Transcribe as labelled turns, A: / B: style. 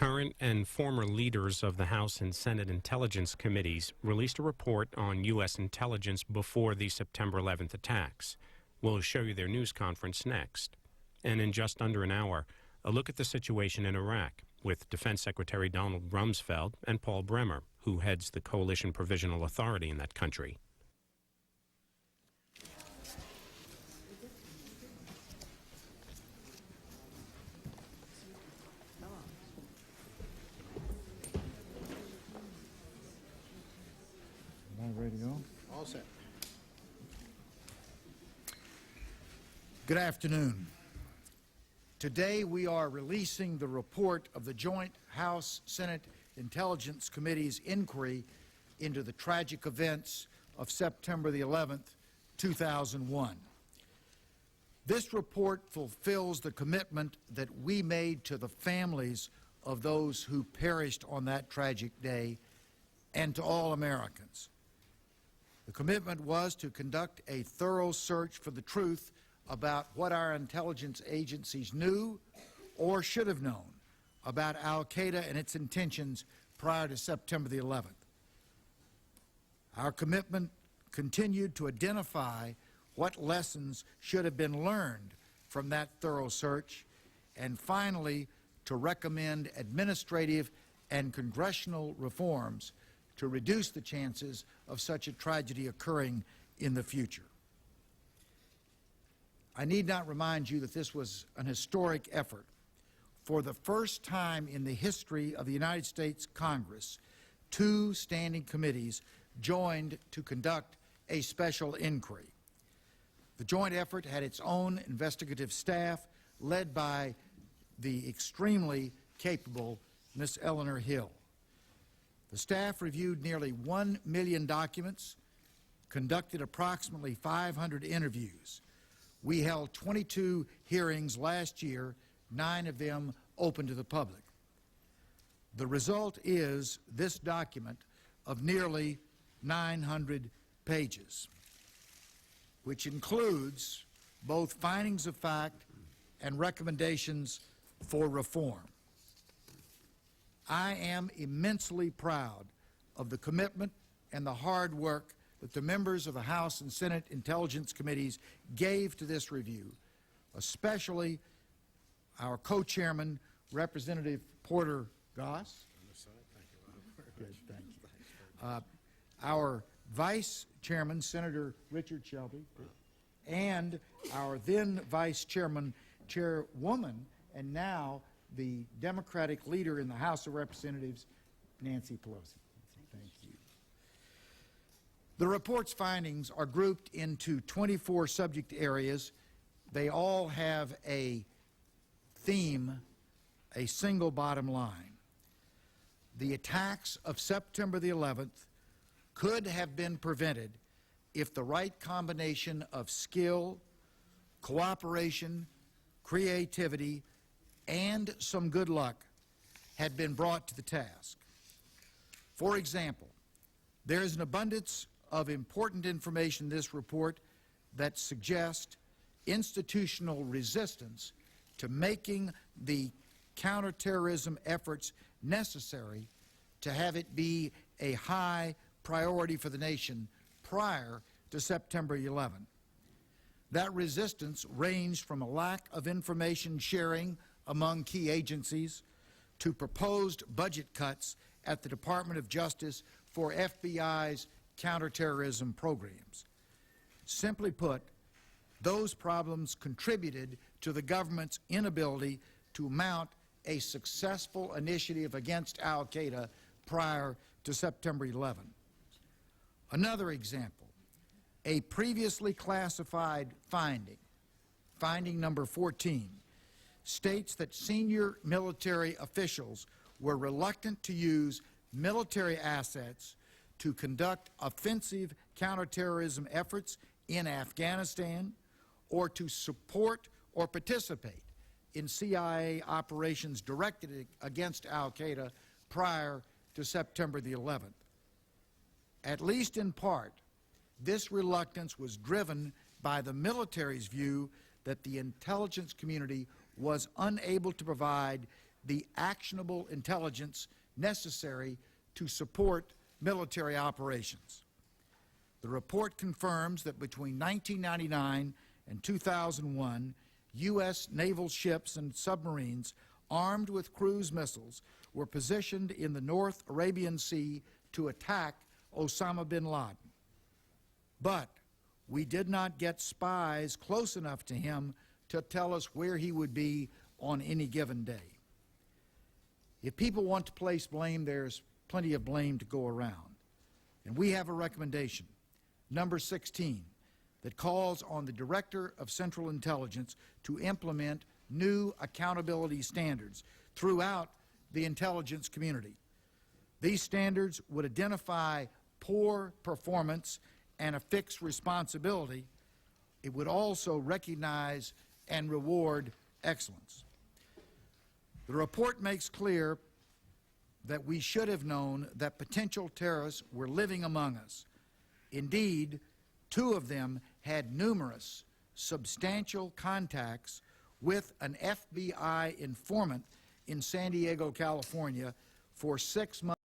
A: Current and former leaders of the House and Senate Intelligence Committees released a report on U.S. intelligence before the September 11th attacks. We'll show you their news conference next. And in just under an hour, a look at the situation in Iraq with Defense Secretary Donald Rumsfeld and Paul Bremer, who heads the Coalition Provisional Authority in that country.
B: Ready to go?
C: All set.
B: Good afternoon. Today we are releasing the report of the Joint House-Senate Intelligence Committee's inquiry into the tragic events of September the 11th, 2001. This report fulfills the commitment that we made to the families of those who perished on that tragic day and to all Americans. The commitment was to conduct a thorough search for the truth about what our intelligence agencies knew or should have known about al-Qaida and its intentions prior to September the 11th. Our commitment continued to identify what lessons should have been learned from that thorough search, and finally to recommend administrative and congressional reforms to reduce the chances of such a tragedy occurring in the future. I need not remind you that this was an historic effort. For the first time in the history of the United States Congress, two standing committees joined to conduct a special inquiry. The joint effort had its own investigative staff led by the extremely capable Ms. Eleanor Hill. The staff reviewed nearly 1 million documents, conducted approximately 500 interviews. We held 22 hearings last year, 9 of them open to the public. The result is this document of nearly 900 pages, which includes both findings of fact and recommendations for reform. I am immensely proud of the commitment and the hard work that the members of the House and Senate Intelligence Committees gave to this review, especially our co-chairman, Representative Porter Goss. Good, thank you. Our vice chairman, Senator Richard Shelby, and our then vice chairman, chairwoman, and now the Democratic leader in the House of Representatives, Nancy Pelosi. Thank you. The report's findings are grouped into 24 subject areas. They all have a theme, a single bottom line. The attacks of September the 11th could have been prevented if the right combination of skill, cooperation, creativity, and some good luck had been brought to the task. For example, there is an abundance of important information in this report that suggests institutional resistance to making the counterterrorism efforts necessary to have it be a high priority for the nation prior to September 11. That resistance ranged from a lack of information sharing among key agencies to proposed budget cuts at the Department of Justice for FBI's counterterrorism programs. Simply put, those problems contributed to the government's inability to mount a successful initiative against al-Qaida prior to September 11. Another example, a previously classified finding number 14, states that senior military officials were reluctant to use military assets to conduct offensive counterterrorism efforts in Afghanistan or to support or participate in CIA operations directed against al-Qaida prior to September the 11th. At least in part, this reluctance was driven by the military's view that the intelligence community was unable to provide the actionable intelligence necessary to support military operations. The report confirms that between 1999 and 2001, U.S. naval ships and submarines armed with cruise missiles were positioned in the North Arabian Sea to attack Osama bin Laden. But we did not get spies close enough to him to tell us where he would be on any given day. If people want to place blame, there's plenty of blame to go around. And we have a recommendation, number 16, that calls on the Director of Central Intelligence to implement new accountability standards throughout the intelligence community. These standards would identify poor performance and affix responsibility. It would also recognize and reward excellence. The report makes clear that we should have known that potential terrorists were living among us. Indeed, 2 of them had numerous substantial contacts with an FBI informant in San Diego, California, for 6 months.